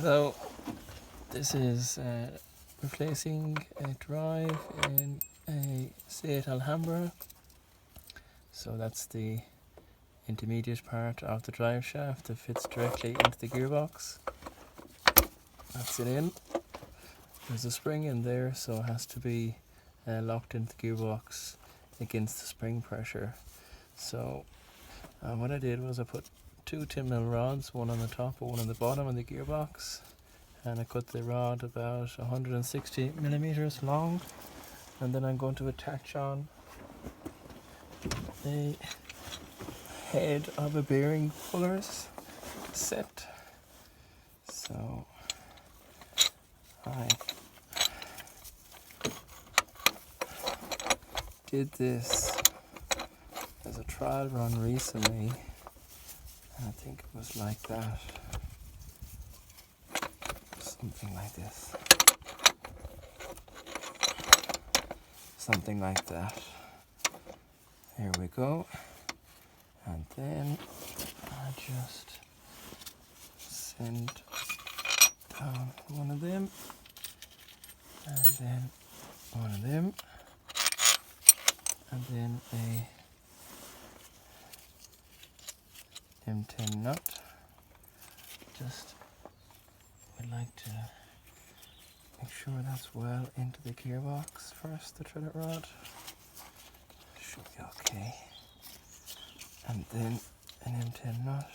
Hello, this is replacing a drive in a Seat Alhambra. So that's the intermediate part of the drive shaft that fits directly into the gearbox. That's it in. There's a spring in there, so it has to be locked into the gearbox against the spring pressure. So what I did was I put two 10mm rods, one on the top and one on the bottom of the gearbox, and I cut the rod about 160mm long, and then I'm going to attach on a head of a bearing pullers set. So I did this as a trial run recently, and I think it was like that, something like this, something like that. Here we go. And then I just send down one of them, and then one of them, and then a M10 nut. Just would like to make sure that's well into the gearbox first, the trillet rod. Should be okay. And then an M10 nut.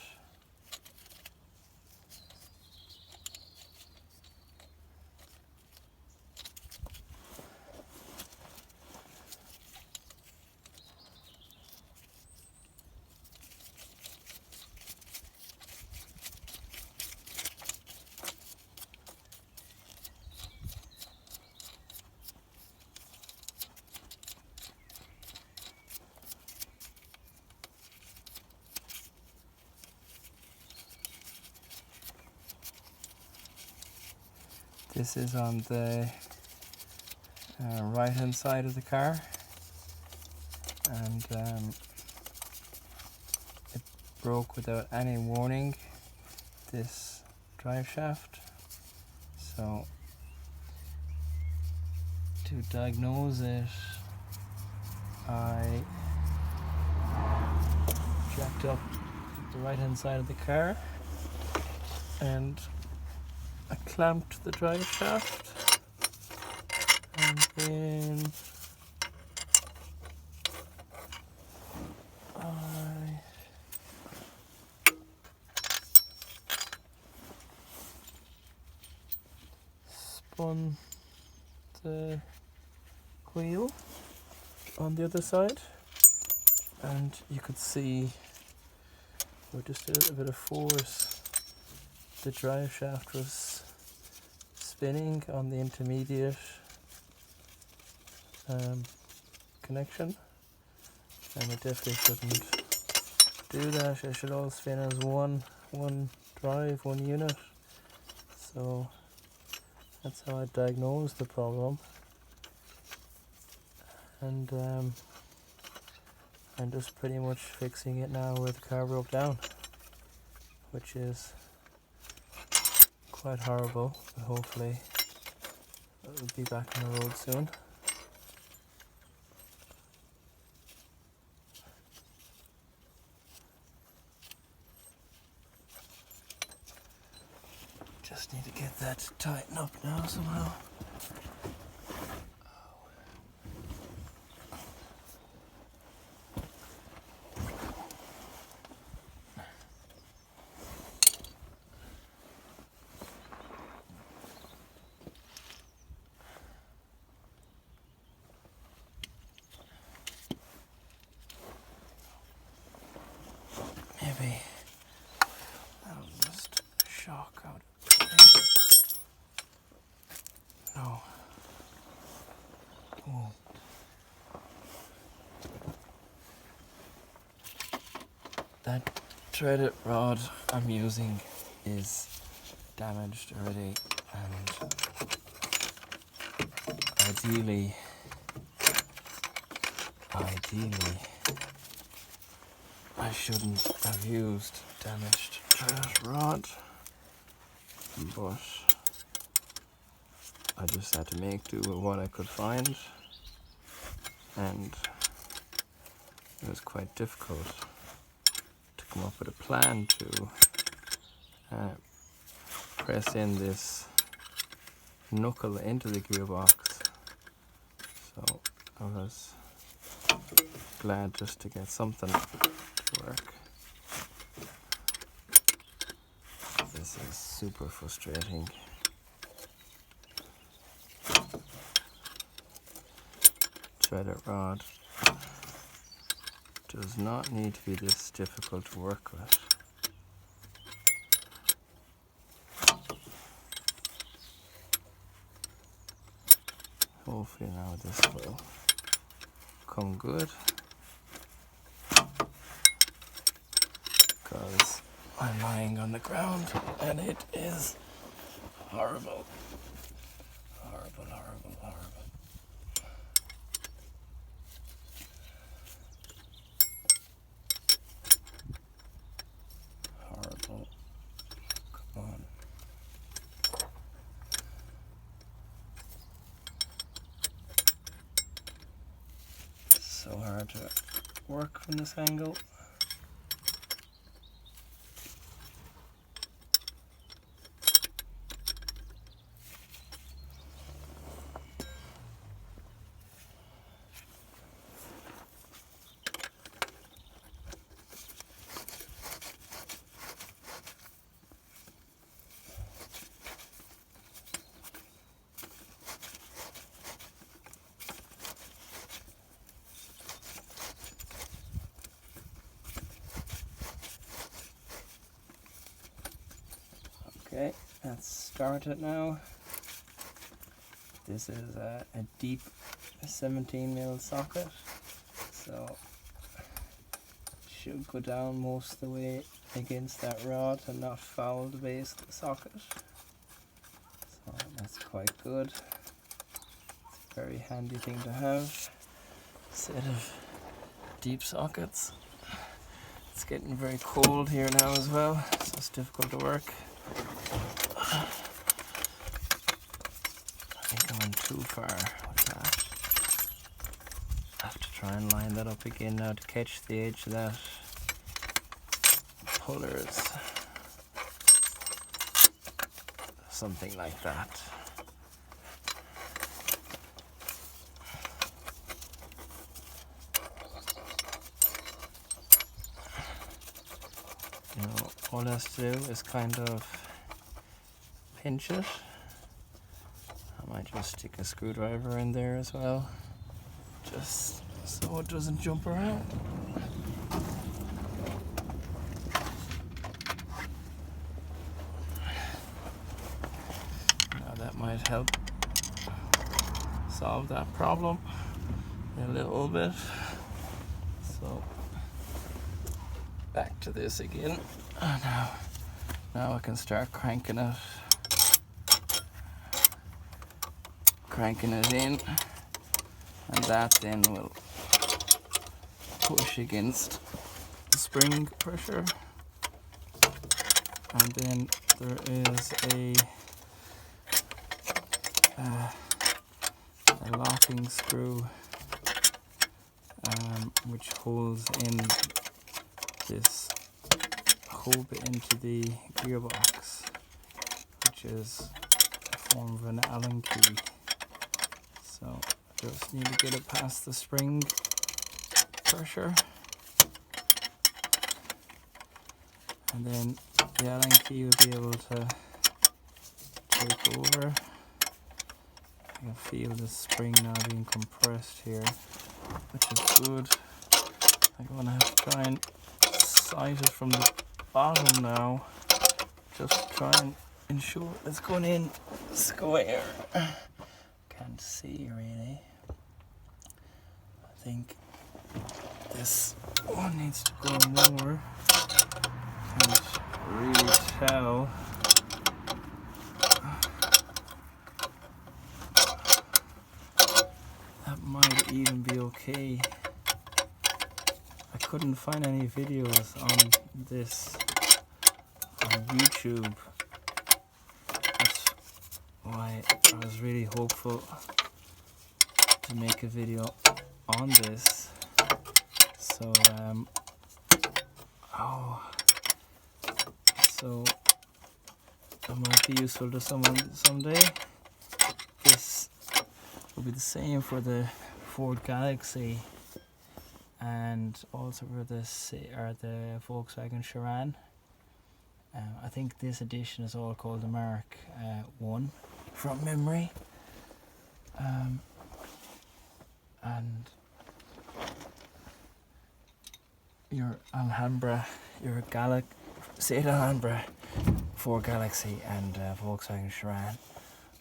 This is on the right hand side of the car, and it broke without any warning, this drive shaft. So to diagnose it, I jacked up the right hand side of the car and I clamped the drive shaft, and then I spun the wheel on the other side, and you could see with just a little bit of force the drive shaft was spinning on the intermediate connection, and it definitely shouldn't do that. It should all spin as one drive, one unit. So that's how I diagnosed the problem, and I'm just pretty much fixing it now where the car broke down, which is quite horrible, but hopefully it'll be back on the road soon. Just need to get that to tighten up now somehow. Maybe that'll just shock out. No. Oh. That threaded rod I'm using is damaged already, and ideally I shouldn't have used damaged threaded rod, but I just had to make do with what I could find, and it was quite difficult to come up with a plan to press in this knuckle into the gearbox. So I was glad just to get something to work. This is super frustrating. Threaded rod does not need to be this difficult to work with. Hopefully now this will come good, because I'm lying on the ground and it is horrible. Horrible, horrible, horrible. Horrible. Come on. So hard to work from this angle. Okay, that's started now. This is a deep 17mm socket, so should go down most of the way against that rod and not foul the base of the socket. So that's quite good. It's a very handy thing to have. Set of deep sockets. It's getting very cold here now as well, so it's difficult to work. I think I went too far with that. I have to try and line that up again now to catch the edge of that pullers. Something like that. You know, all I have to do is kind of pinch it. I might just stick a screwdriver in there as well, just so it doesn't jump around. Now that might help solve that problem a little bit. So back to this again. Now I can start cranking it in, and that then will push against the spring pressure, and then there is a locking screw which holds in this hole into the gearbox, which is a form of an Allen key. So just need to get it past the spring pressure, and then the Allen key will be able to take over. I can feel the spring now being compressed here, which is good. I'm gonna have to try and sight it from the bottom now, just to try and ensure it's going in square. Can't see really. I think this one needs to go more. Can't really tell. That might even be okay. I couldn't find any videos on this on YouTube, why I was really hopeful to make a video on this. So so it might be useful to someone someday. This will be the same for the Ford Galaxy and also for the Volkswagen Sharan. I think this edition is all called the Mark 1 from memory. And your Alhambra, your Seat Alhambra, Ford Galaxy and Volkswagen Sharan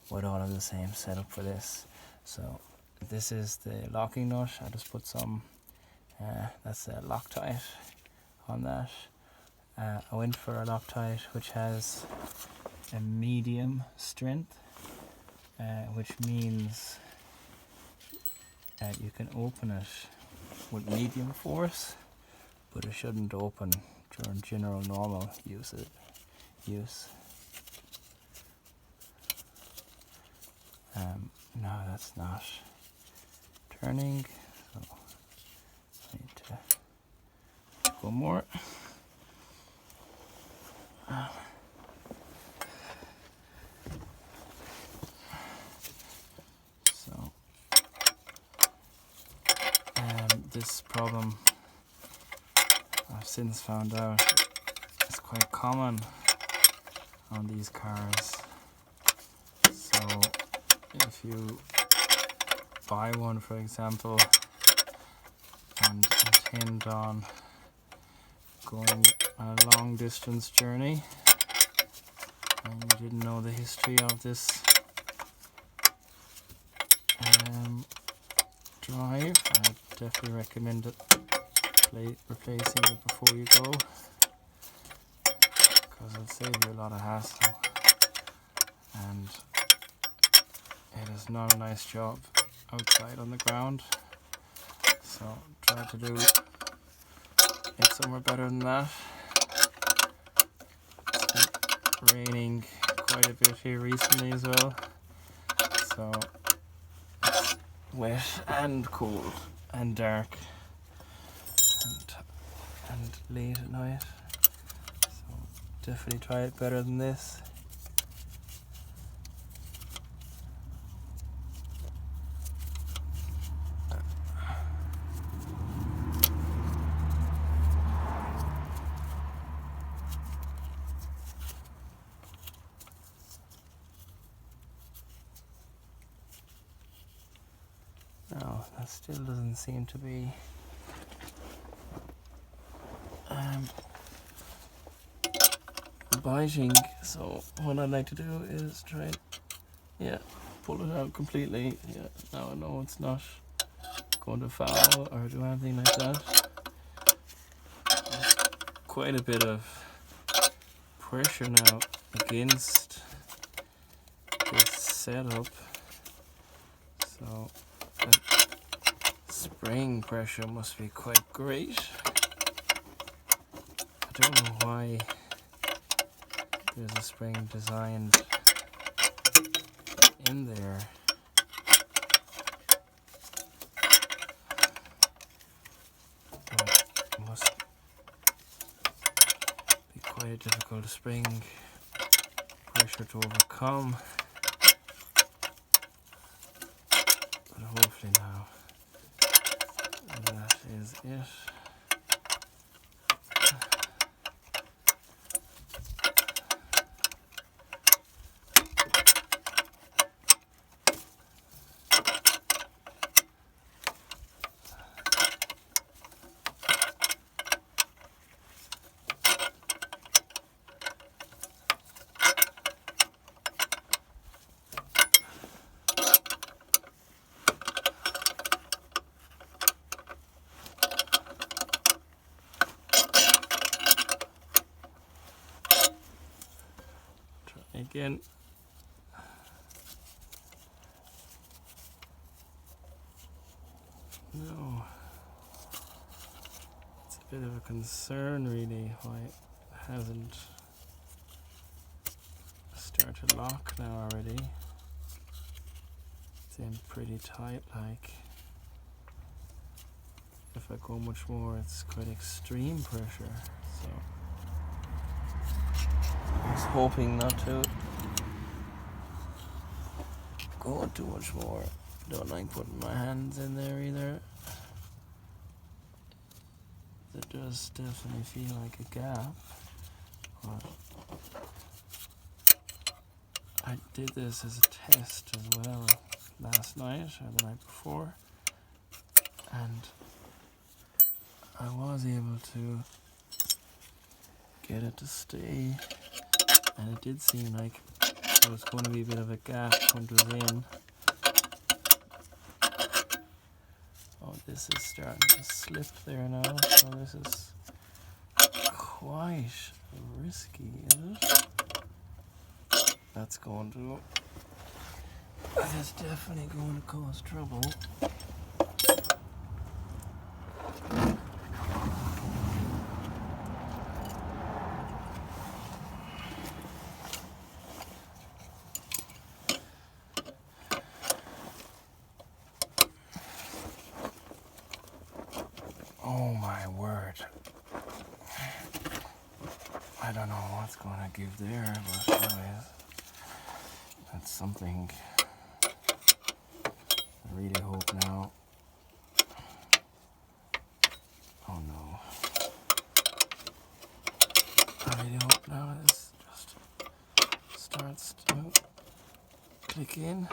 would all have the same setup for this. So this is the locking nut. I just put some, that's a Loctite on that. I went for a Loctite which has a medium strength, which means you can open it with medium force, but it shouldn't open during general normal use. No, that's not turning, so I need to go more. So this problem I've since found out is quite common on these cars. So if you buy one, for example, and intend on going on a long distance journey and you didn't know the history of this drive, I definitely recommend replacing it before you go, because it'll save you a lot of hassle, and it is not a nice job outside on the ground. So try to do it somewhere better than that. It's been raining quite a bit here recently as well, so it's wet and cold and dark and late at night. So definitely try it better than this. No, that still doesn't seem to be biting. So what I'd like to do is try and pull it out completely. Yeah, now I know it's not going to foul or do anything like that. There's quite a bit of pressure now against this setup, so the spring pressure must be quite great. I don't know why there's a spring designed in there. But it must be quite a difficult spring pressure to overcome. But hopefully now that is it. Again, no, it's a bit of a concern really why it hasn't started to lock now already. in pretty tight. Like, if I go much more, it's quite extreme pressure. So I was hoping not to go too much more. Don't like putting my hands in there either. It does definitely feel like a gap. But I did this as a test as well last night or the night before, and I was able to get it to stay, and it did seem like there was going to be a bit of a gap when it was in. Oh, this is starting to slip there now, so this is quite risky, is it? That's definitely going to cause trouble. Oh my word. I don't know what's going to give there, but anyways, that's something. I really hope now. Oh no. I really hope now this just starts to click in.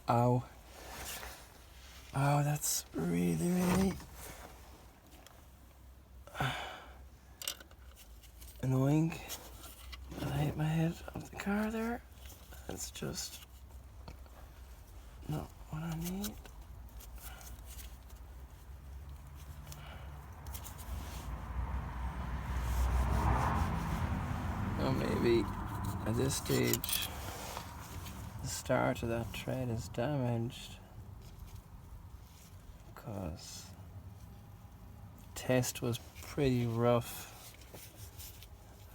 Ow. Oh, that's really annoying. And I hit my head off the car there. That's just not what I need. Oh, maybe at this stage the start of that thread is damaged because the test was pretty rough.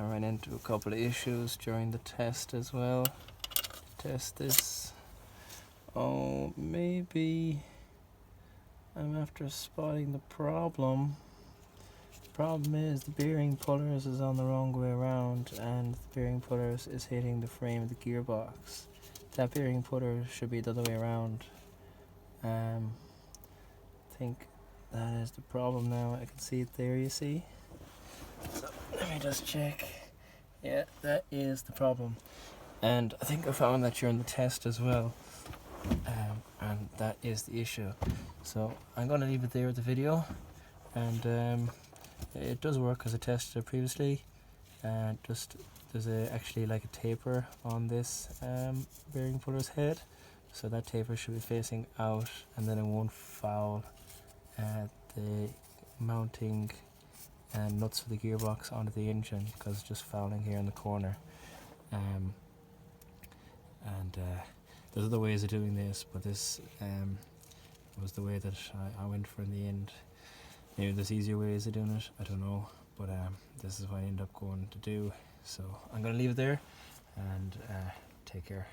I ran into a couple of issues during the test as well. Test this. Oh, maybe I'm after spotting the problem. The problem is the bearing pullers is on the wrong way around, and the bearing pullers is hitting the frame of the gearbox. That bearing puller should be the other way around. I think that is the problem now. I can see it there, you see. So let me just check. Yeah, that is the problem. And I think I found that during the test as well. And that is the issue. So I'm going to leave it there with the video. And it does work as I tested it previously. Just there's actually like a taper on this bearing putter's head, so that taper should be facing out, and then it won't foul the mounting and nuts for the gearbox onto the engine, because it's just fouling here in the corner. And there's other ways of doing this, but this was the way that I went for in the end. Maybe there's easier ways of doing it, I don't know, but this is what I ended up going to do. So I'm going to leave it there, and take care.